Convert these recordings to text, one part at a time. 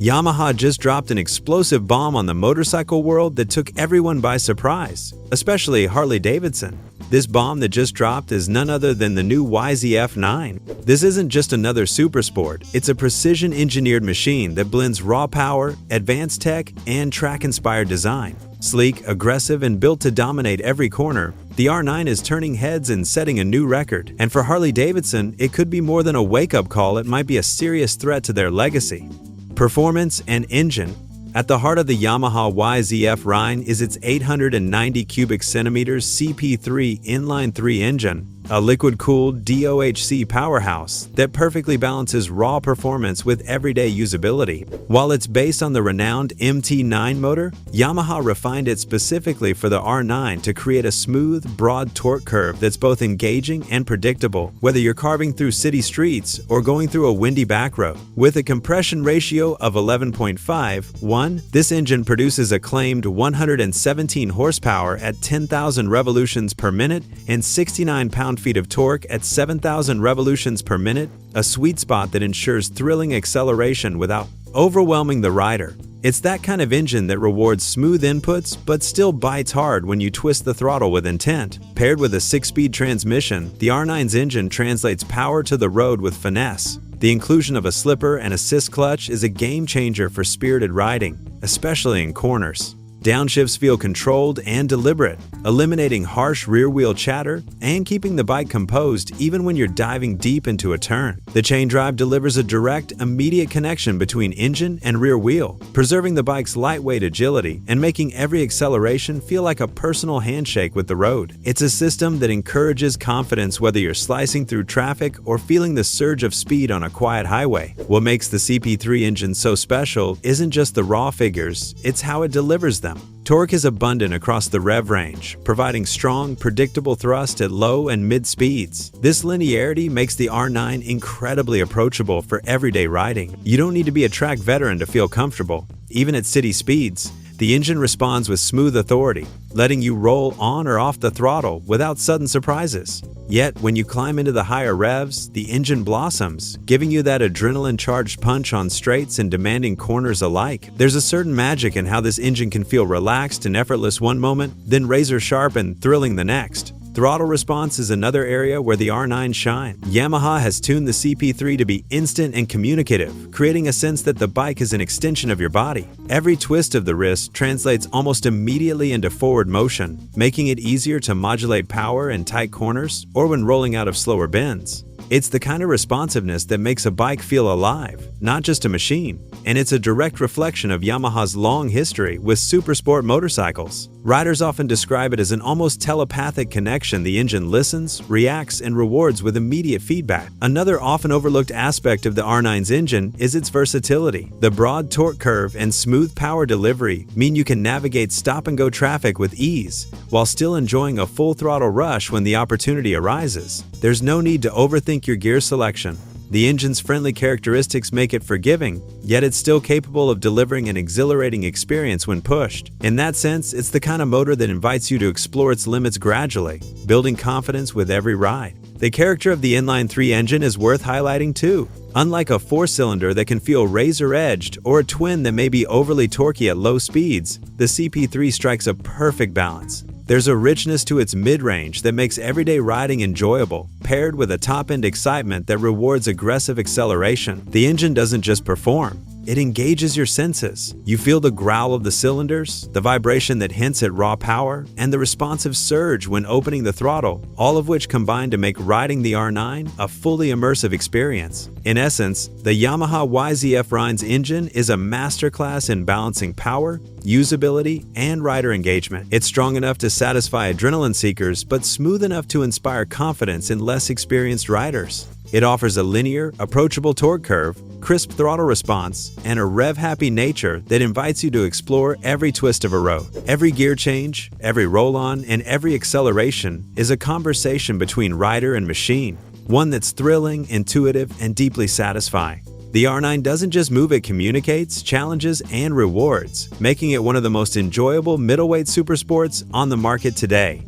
Yamaha just dropped an explosive bomb on the motorcycle world that took everyone by surprise, especially Harley-Davidson. This bomb that just dropped is none other than the new YZF R9. This isn't just another supersport, it's a precision-engineered machine that blends raw power, advanced tech, and track-inspired design. Sleek, aggressive, and built to dominate every corner, the R9 is turning heads and setting a new record. And for Harley-Davidson, it could be more than a wake-up call, it might be a serious threat to their legacy. Performance and engine. At the heart of the Yamaha YZF R9 is its 890 cubic centimeters CP3 inline-3 engine, a liquid-cooled DOHC powerhouse that perfectly balances raw performance with everyday usability. While it's based on the renowned MT9 motor, Yamaha refined it specifically for the R9 to create a smooth, broad torque curve that's both engaging and predictable, whether you're carving through city streets or going through a windy back road. With a compression ratio of 11.51, this engine produces a claimed 117 horsepower at 10,000 revolutions per minute and 69 pound-feet of torque at 7,000 revolutions per minute, a sweet spot that ensures thrilling acceleration without overwhelming the rider. It's that kind of engine that rewards smooth inputs but still bites hard when you twist the throttle with intent. Paired with a 6-speed transmission, the R9's engine translates power to the road with finesse. The inclusion of a slipper and assist clutch is a game changer for spirited riding, especially in corners. Downshifts feel controlled and deliberate, eliminating harsh rear-wheel chatter and keeping the bike composed even when you're diving deep into a turn. The chain drive delivers a direct, immediate connection between engine and rear wheel, preserving the bike's lightweight agility and making every acceleration feel like a personal handshake with the road. It's a system that encourages confidence whether you're slicing through traffic or feeling the surge of speed on a quiet highway. What makes the CP3 engine so special isn't just the raw figures, it's how it delivers them. Torque is abundant across the rev range, providing strong, predictable thrust at low and mid speeds. This linearity makes the R9 incredibly approachable for everyday riding. You don't need to be a track veteran to feel comfortable. Even at city speeds, the engine responds with smooth authority, letting you roll on or off the throttle without sudden surprises. Yet, when you climb into the higher revs, the engine blossoms, giving you that adrenaline-charged punch on straights and demanding corners alike. There's a certain magic in how this engine can feel relaxed and effortless one moment, then razor-sharp and thrilling the next. Throttle response is another area where the R9 shines. Yamaha has tuned the CP3 to be instant and communicative, creating a sense that the bike is an extension of your body. Every twist of the wrist translates almost immediately into forward motion, making it easier to modulate power in tight corners or when rolling out of slower bends. It's the kind of responsiveness that makes a bike feel alive, not just a machine. And it's a direct reflection of Yamaha's long history with supersport motorcycles. Riders often describe it as an almost telepathic connection. The engine listens, reacts, and rewards with immediate feedback. Another often overlooked aspect of the R9's engine is its versatility. The broad torque curve and smooth power delivery mean you can navigate stop-and-go traffic with ease, while still enjoying a full-throttle rush when the opportunity arises. There's no need to overthink your gear selection. The engine's friendly characteristics make it forgiving, yet it's still capable of delivering an exhilarating experience when pushed. In that sense, it's the kind of motor that invites you to explore its limits gradually, building confidence with every ride. The character of the inline-3 engine is worth highlighting too. Unlike a 4-cylinder that can feel razor-edged or a twin that may be overly torquey at low speeds, the CP3 strikes a perfect balance. There's a richness to its mid-range that makes everyday riding enjoyable, paired with a top-end excitement that rewards aggressive acceleration. The engine doesn't just perform, it engages your senses. You feel the growl of the cylinders, the vibration that hints at raw power, and the responsive surge when opening the throttle, all of which combine to make riding the R9 a fully immersive experience. In essence, the Yamaha YZF R9's engine is a masterclass in balancing power, usability, and rider engagement. It's strong enough to satisfy adrenaline seekers, but smooth enough to inspire confidence in less experienced riders. It offers a linear, approachable torque curve, crisp throttle response, and a rev-happy nature that invites you to explore every twist of a road. Every gear change, every roll-on, and every acceleration is a conversation between rider and machine, one that's thrilling, intuitive, and deeply satisfying. The R9 doesn't just move, it communicates, challenges, and rewards, making it one of the most enjoyable middleweight supersports on the market today.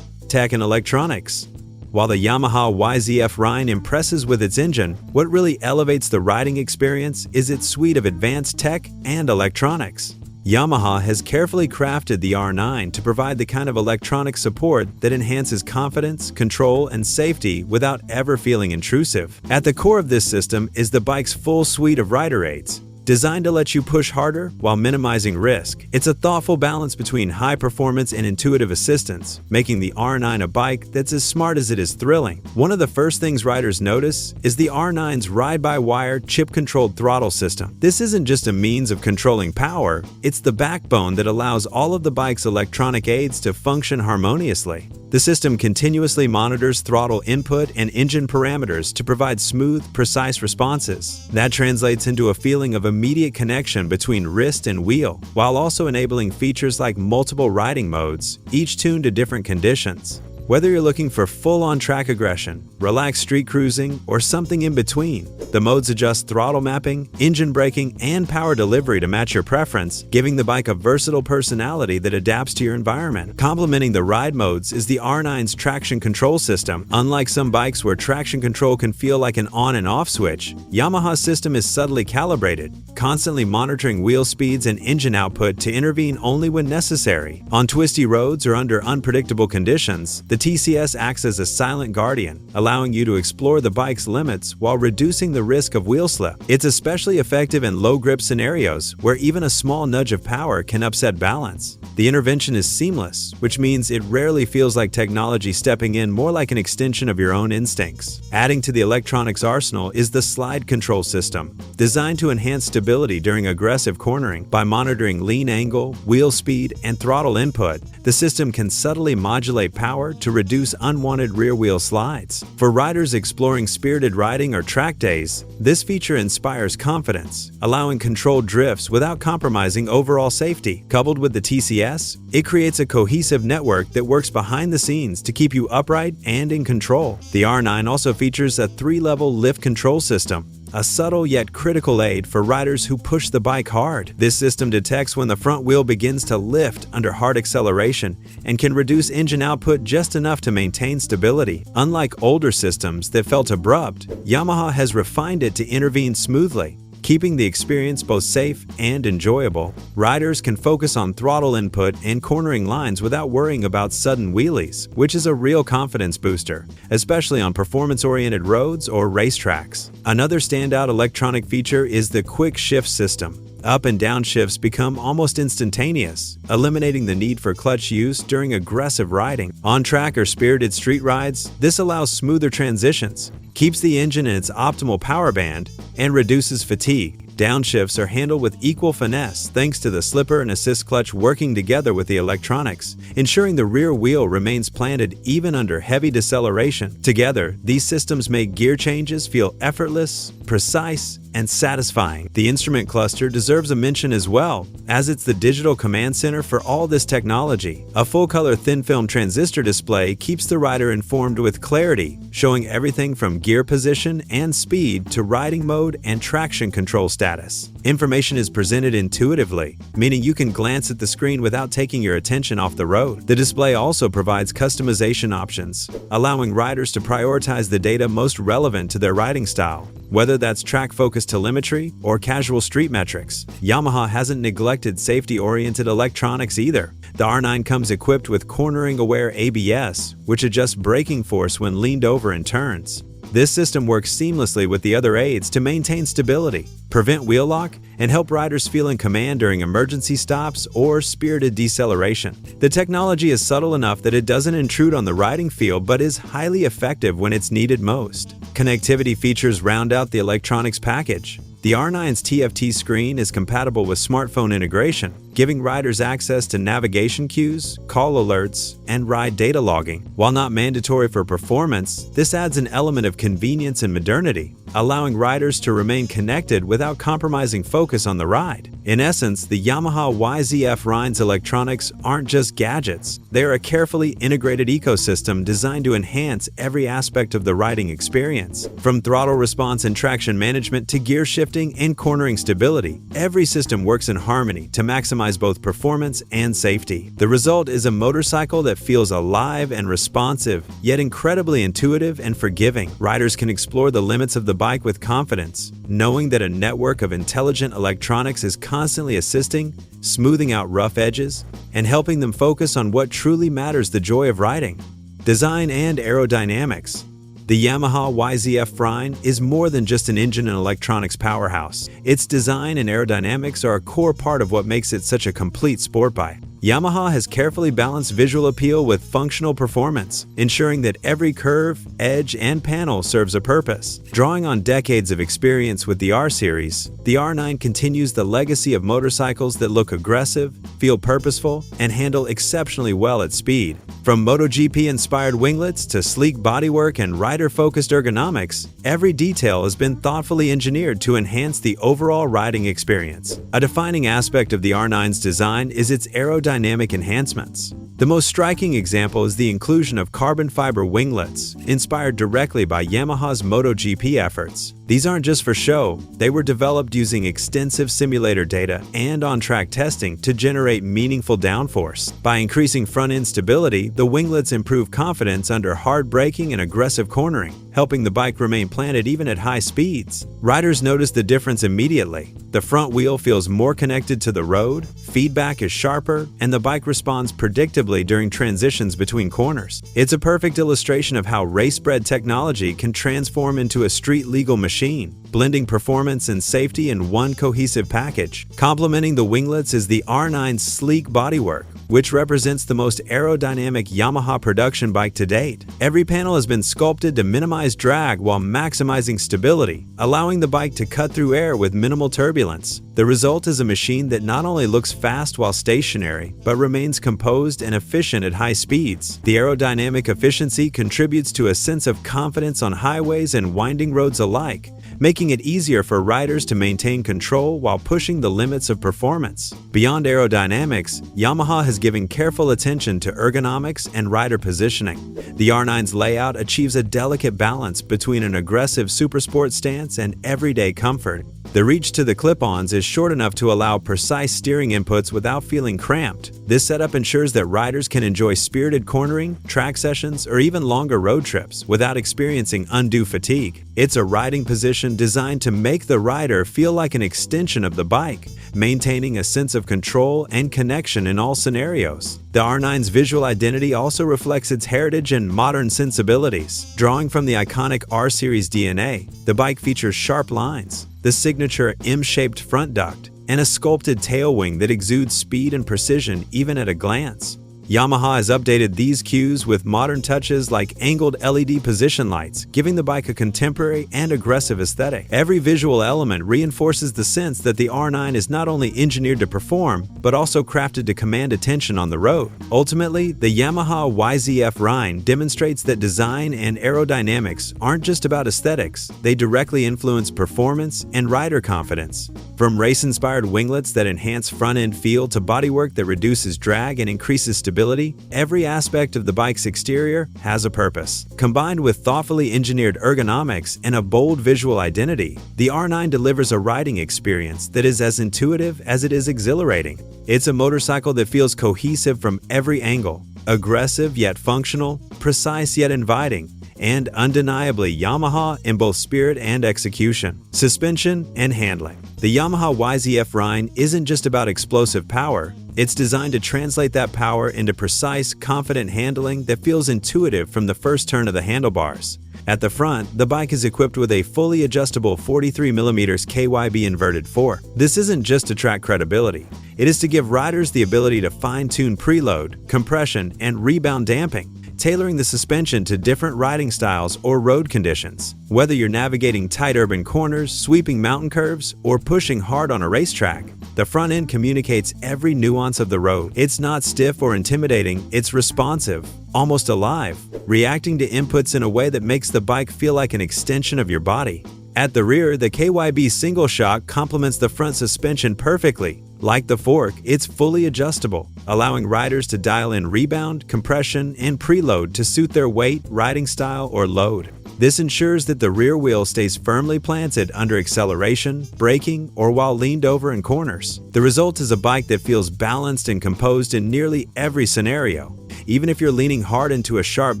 Tech and electronics. While the Yamaha YZF R9 impresses with its engine, what really elevates the riding experience is its suite of advanced tech and electronics. Yamaha has carefully crafted the R9 to provide the kind of electronic support that enhances confidence, control, and safety without ever feeling intrusive. At the core of this system is the bike's full suite of rider aids, designed to let you push harder while minimizing risk. It's a thoughtful balance between high performance and intuitive assistance, making the R9 a bike that's as smart as it is thrilling. One of the first things riders notice is the R9's ride-by-wire chip-controlled throttle system. This isn't just a means of controlling power, it's the backbone that allows all of the bike's electronic aids to function harmoniously. The system continuously monitors throttle input and engine parameters to provide smooth, precise responses. That translates into a feeling of immediate connection between wrist and wheel, while also enabling features like multiple riding modes, each tuned to different conditions. Whether you're looking for full-on track aggression, relaxed street cruising, or something in between, the modes adjust throttle mapping, engine braking, and power delivery to match your preference, giving the bike a versatile personality that adapts to your environment. Complementing the ride modes is the R9's traction control system. Unlike some bikes where traction control can feel like an on and off switch, Yamaha's system is subtly calibrated, constantly monitoring wheel speeds and engine output to intervene only when necessary. On twisty roads or under unpredictable conditions, the TCS acts as a silent guardian, allowing you to explore the bike's limits while reducing the risk of wheel slip. It's especially effective in low-grip scenarios where even a small nudge of power can upset balance. The intervention is seamless, which means it rarely feels like technology stepping in, more like an extension of your own instincts. Adding to the electronics arsenal is the slide control system, designed to enhance stability during aggressive cornering. By monitoring lean angle, wheel speed, and throttle input, the system can subtly modulate power to reduce unwanted rear-wheel slides. For riders exploring spirited riding or track days, this feature inspires confidence, allowing controlled drifts without compromising overall safety. Coupled with the TCS, it creates a cohesive network that works behind the scenes to keep you upright and in control. The R9 also features a 3-level lift control system, a subtle yet critical aid for riders who push the bike hard. This system detects when the front wheel begins to lift under hard acceleration and can reduce engine output just enough to maintain stability. Unlike older systems that felt abrupt, Yamaha has refined it to intervene smoothly, keeping the experience both safe and enjoyable. Riders can focus on throttle input and cornering lines without worrying about sudden wheelies, which is a real confidence booster, especially on performance-oriented roads or racetracks. Another standout electronic feature is the quick shift system. Up and down shifts become almost instantaneous, eliminating the need for clutch use during aggressive riding. On track or spirited street rides, this allows smoother transitions, keeps the engine in its optimal power band, and reduces fatigue. Downshifts are handled with equal finesse thanks to the slipper and assist clutch working together with the electronics, ensuring the rear wheel remains planted even under heavy deceleration. Together, these systems make gear changes feel effortless, precise, and satisfying. The instrument cluster deserves a mention as well, as it's the digital command center for all this technology. A full-color thin-film transistor display keeps the rider informed with clarity, showing everything from gear position and speed to riding mode and traction control status. Information is presented intuitively, meaning you can glance at the screen without taking your attention off the road. The display also provides customization options, allowing riders to prioritize the data most relevant to their riding style. Whether that's track-focused telemetry or casual street metrics, Yamaha hasn't neglected safety-oriented electronics either. The R9 comes equipped with cornering-aware ABS, which adjusts braking force when leaned over in turns. This system works seamlessly with the other aids to maintain stability, prevent wheel lock, and help riders feel in command during emergency stops or spirited deceleration. The technology is subtle enough that it doesn't intrude on the riding field but is highly effective when it's needed most. Connectivity features round out the electronics package. The R9's TFT screen is compatible with smartphone integration, giving riders access to navigation cues, call alerts, and ride data logging. While not mandatory for performance, this adds an element of convenience and modernity, allowing riders to remain connected without compromising focus on the ride. In essence, the Yamaha YZF R9's electronics aren't just gadgets. They are a carefully integrated ecosystem designed to enhance every aspect of the riding experience. From throttle response and traction management to gear shifting and cornering stability, every system works in harmony to maximize optimize both performance and safety. The result is a motorcycle that feels alive and responsive, yet incredibly intuitive and forgiving. Riders can explore the limits of the bike with confidence, knowing that a network of intelligent electronics is constantly assisting, smoothing out rough edges, and helping them focus on what truly matters: the joy of riding. Design and aerodynamics. The Yamaha YZF R9 is more than just an engine and electronics powerhouse. Its design and aerodynamics are a core part of what makes it such a complete sport bike. Yamaha has carefully balanced visual appeal with functional performance, ensuring that every curve, edge, and panel serves a purpose. Drawing on decades of experience with the R series, the R9 continues the legacy of motorcycles that look aggressive, feel purposeful, and handle exceptionally well at speed. From MotoGP-inspired winglets to sleek bodywork and rider-focused ergonomics, every detail has been thoughtfully engineered to enhance the overall riding experience. A defining aspect of the R9's design is its aerodynamic enhancements. The most striking example is the inclusion of carbon fiber winglets, inspired directly by Yamaha's MotoGP efforts. These aren't just for show, they were developed using extensive simulator data and on-track testing to generate meaningful downforce. By increasing front-end stability, the winglets improve confidence under hard braking and aggressive cornering, helping the bike remain planted even at high speeds. Riders notice the difference immediately. The front wheel feels more connected to the road, feedback is sharper, and the bike responds predictably during transitions between corners. It's a perfect illustration of how race-bred technology can transform into a street-legal machine, blending performance and safety in one cohesive package. Complementing the winglets is the R9's sleek bodywork, which represents the most aerodynamic Yamaha production bike to date. Every panel has been sculpted to minimize drag while maximizing stability, allowing the bike to cut through air with minimal turbulence. The result is a machine that not only looks fast while stationary, but remains composed and efficient at high speeds. The aerodynamic efficiency contributes to a sense of confidence on highways and winding roads alike, making it easier for riders to maintain control while pushing the limits of performance. Beyond aerodynamics, Yamaha has given careful attention to ergonomics and rider positioning. The R9's layout achieves a delicate balance between an aggressive supersport stance and everyday comfort. The reach to the clip-ons is short enough to allow precise steering inputs without feeling cramped. This setup ensures that riders can enjoy spirited cornering, track sessions, or even longer road trips without experiencing undue fatigue. It's a riding position designed to make the rider feel like an extension of the bike, maintaining a sense of control and connection in all scenarios. The R9's visual identity also reflects its heritage and modern sensibilities. Drawing from the iconic R series DNA, the bike features sharp lines, the signature M-shaped front duct, and a sculpted tail wing that exudes speed and precision even at a glance. Yamaha has updated these cues with modern touches like angled LED position lights, giving the bike a contemporary and aggressive aesthetic. Every visual element reinforces the sense that the R9 is not only engineered to perform, but also crafted to command attention on the road. Ultimately, the Yamaha YZF R9 demonstrates that design and aerodynamics aren't just about aesthetics, they directly influence performance and rider confidence. From race-inspired winglets that enhance front-end feel to bodywork that reduces drag and increases stability, every aspect of the bike's exterior has a purpose. Combined with thoughtfully engineered ergonomics and a bold visual identity, the R9 delivers a riding experience that is as intuitive as it is exhilarating. It's a motorcycle that feels cohesive from every angle, aggressive yet functional, precise yet inviting, and undeniably Yamaha in both spirit and execution, suspension and handling. The Yamaha YZF R9 isn't just about explosive power, it's designed to translate that power into precise, confident handling that feels intuitive from the first turn of the handlebars. At the front, the bike is equipped with a fully adjustable 43mm KYB inverted fork. This isn't just to track credibility, it is to give riders the ability to fine-tune preload, compression, and rebound damping, tailoring the suspension to different riding styles or road conditions. Whether you're navigating tight urban corners, sweeping mountain curves, or pushing hard on a racetrack, the front end communicates every nuance of the road. It's not stiff or intimidating, it's responsive, almost alive, reacting to inputs in a way that makes the bike feel like an extension of your body. At the rear, the KYB single shock complements the front suspension perfectly. Like the fork, it's fully adjustable, allowing riders to dial in rebound, compression, and preload to suit their weight, riding style, or load. This ensures that the rear wheel stays firmly planted under acceleration, braking, or while leaned over in corners. The result is a bike that feels balanced and composed in nearly every scenario. Even if you're leaning hard into a sharp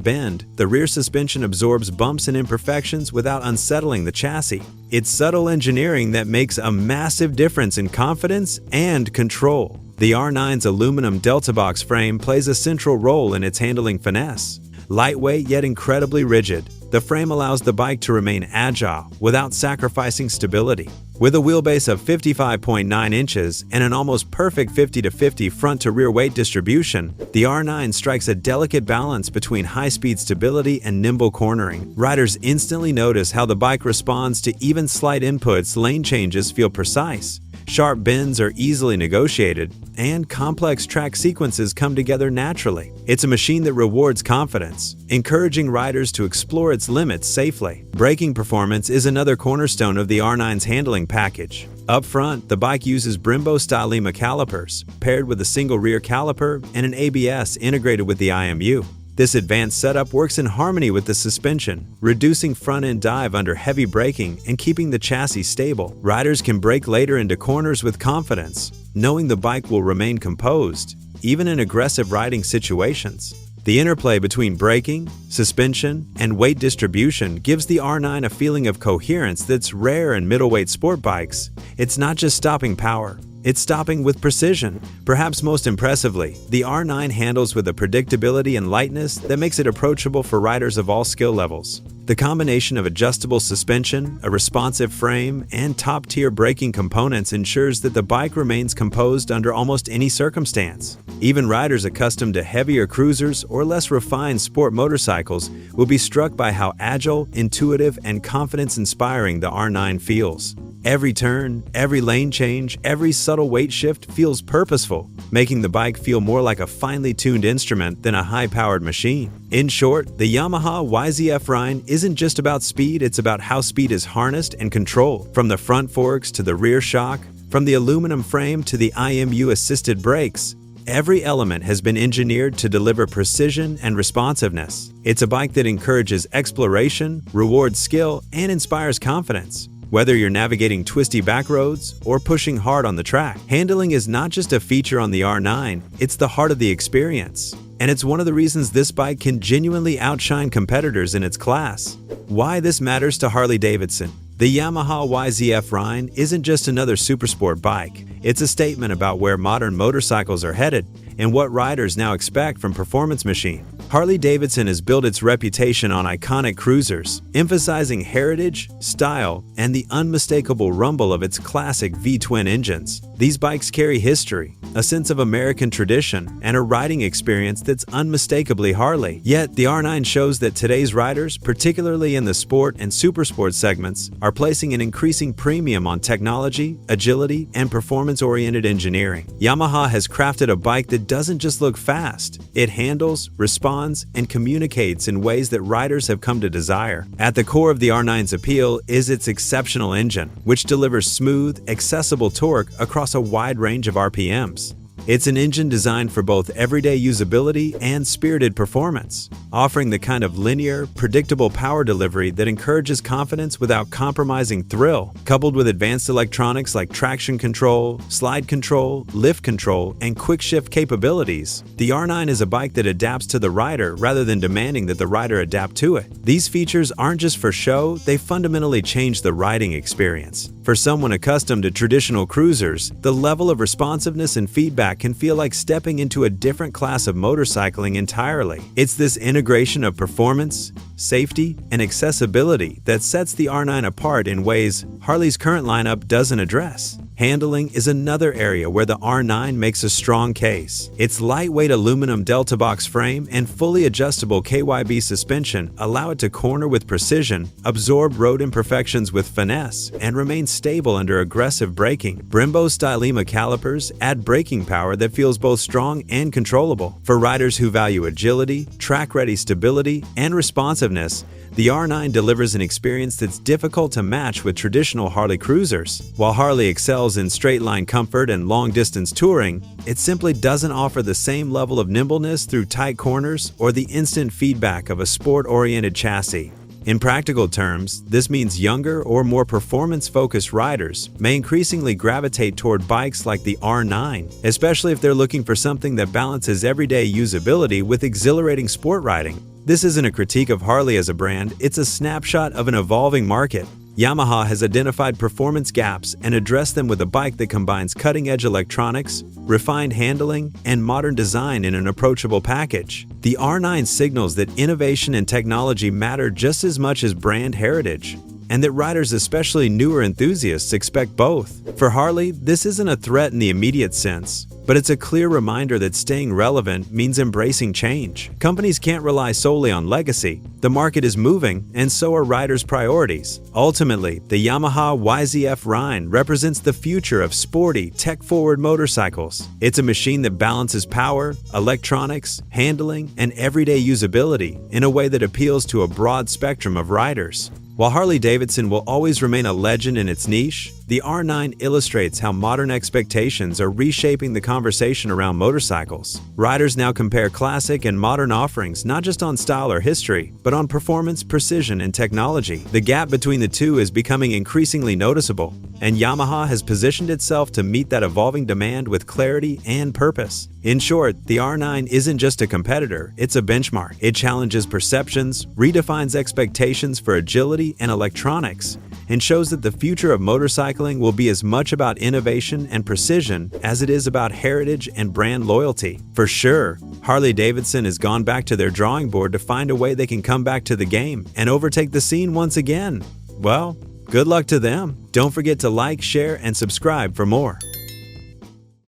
bend, the rear suspension absorbs bumps and imperfections without unsettling the chassis. It's subtle engineering that makes a massive difference in confidence and control. The R9's aluminum Delta Box frame plays a central role in its handling finesse. Lightweight yet incredibly rigid, the frame allows the bike to remain agile without sacrificing stability. With a wheelbase of 55.9 inches and an almost perfect 50-50 front-to-rear weight distribution, the R9 strikes a delicate balance between high-speed stability and nimble cornering. Riders instantly notice how the bike responds to even slight inputs. Lane changes feel precise. Sharp bends are easily negotiated, and complex track sequences come together naturally. It's a machine that rewards confidence, encouraging riders to explore its limits safely. Braking performance is another cornerstone of the R9's handling package. Up front, the bike uses Brembo-style Lima calipers, paired with a single rear caliper and an ABS integrated with the IMU. This advanced setup works in harmony with the suspension, reducing front-end dive under heavy braking and keeping the chassis stable. Riders can brake later into corners with confidence, knowing the bike will remain composed, even in aggressive riding situations. The interplay between braking, suspension, and weight distribution gives the R9 a feeling of coherence that's rare in middleweight sport bikes. It's not just stopping power. It's stopping with precision. Perhaps most impressively, the R9 handles with a predictability and lightness that makes it approachable for riders of all skill levels. The combination of adjustable suspension, a responsive frame, and top-tier braking components ensures that the bike remains composed under almost any circumstance. Even riders accustomed to heavier cruisers or less refined sport motorcycles will be struck by how agile, intuitive, and confidence-inspiring the R9 feels. Every turn, every lane change, every subtle weight shift feels purposeful, making the bike feel more like a finely tuned instrument than a high-powered machine. In short, the Yamaha YZF R9 isn't just about speed, it's about how speed is harnessed and controlled. From the front forks to the rear shock, from the aluminum frame to the IMU-assisted brakes, every element has been engineered to deliver precision and responsiveness. It's a bike that encourages exploration, rewards skill, and inspires confidence. Whether you're navigating twisty back roads or pushing hard on the track, handling is not just a feature on the R9, it's the heart of the experience. And it's one of the reasons this bike can genuinely outshine competitors in its class. Why this matters to Harley-Davidson. The Yamaha YZF R9 isn't just another supersport bike. It's a statement about where modern motorcycles are headed and what riders now expect from performance machine. Harley-Davidson has built its reputation on iconic cruisers, emphasizing heritage, style, and the unmistakable rumble of its classic V-twin engines. These bikes carry history, a sense of American tradition, and a riding experience that's unmistakably Harley. Yet, the R9 shows that today's riders, particularly in the sport and supersport segments, are placing an increasing premium on technology, agility, and performance-oriented engineering. Yamaha has crafted a bike that doesn't just look fast. It handles, responds, and communicates in ways that riders have come to desire. At the core of the R9's appeal is its exceptional engine, which delivers smooth, accessible torque across a wide range of RPMs. It's an engine designed for both everyday usability and spirited performance, offering the kind of linear, predictable power delivery that encourages confidence without compromising thrill. Coupled with advanced electronics like traction control, slide control, lift control, and quick shift capabilities, the R9 is a bike that adapts to the rider rather than demanding that the rider adapt to it. These features aren't just for show, they fundamentally change the riding experience. For someone accustomed to traditional cruisers, the level of responsiveness and feedback can feel like stepping into a different class of motorcycling entirely. It's this integration of performance, safety, and accessibility that sets the R9 apart in ways Harley's current lineup doesn't address. Handling is another area where the R9 makes a strong case. Its lightweight aluminum Delta Box frame and fully adjustable KYB suspension allow it to corner with precision, absorb road imperfections with finesse, and remain stable under aggressive braking. Brembo-style Lima calipers add braking power that feels both strong and controllable. For riders who value agility, track-ready stability, and responsiveness, the R9 delivers an experience that's difficult to match with traditional Harley cruisers. While Harley excels in straight-line comfort and long-distance touring, it simply doesn't offer the same level of nimbleness through tight corners or the instant feedback of a sport-oriented chassis. In practical terms, this means younger or more performance-focused riders may increasingly gravitate toward bikes like the R9, especially if they're looking for something that balances everyday usability with exhilarating sport riding. This isn't a critique of Harley as a brand, it's a snapshot of an evolving market. Yamaha has identified performance gaps and addressed them with a bike that combines cutting-edge electronics, refined handling, and modern design in an approachable package. The R9 signals that innovation and technology matter just as much as brand heritage, and that riders, especially newer enthusiasts, expect both. For Harley, this isn't a threat in the immediate sense, but it's a clear reminder that staying relevant means embracing change. Companies can't rely solely on legacy. The market is moving, and so are riders' priorities. Ultimately, the Yamaha YZF R9 represents the future of sporty, tech-forward motorcycles. It's a machine that balances power, electronics, handling, and everyday usability in a way that appeals to a broad spectrum of riders. While Harley-Davidson will always remain a legend in its niche, the R9 illustrates how modern expectations are reshaping the conversation around motorcycles. Riders now compare classic and modern offerings not just on style or history, but on performance, precision, and technology. The gap between the two is becoming increasingly noticeable, and Yamaha has positioned itself to meet that evolving demand with clarity and purpose. In short, the R9 isn't just a competitor, it's a benchmark. It challenges perceptions, redefines expectations for agility and electronics, and shows that the future of motorcycling will be as much about innovation and precision as it is about heritage and brand loyalty. For sure, Harley-Davidson has gone back to their drawing board to find a way they can come back to the game and overtake the scene once again. Well, good luck to them. Don't forget to like, share, and subscribe for more.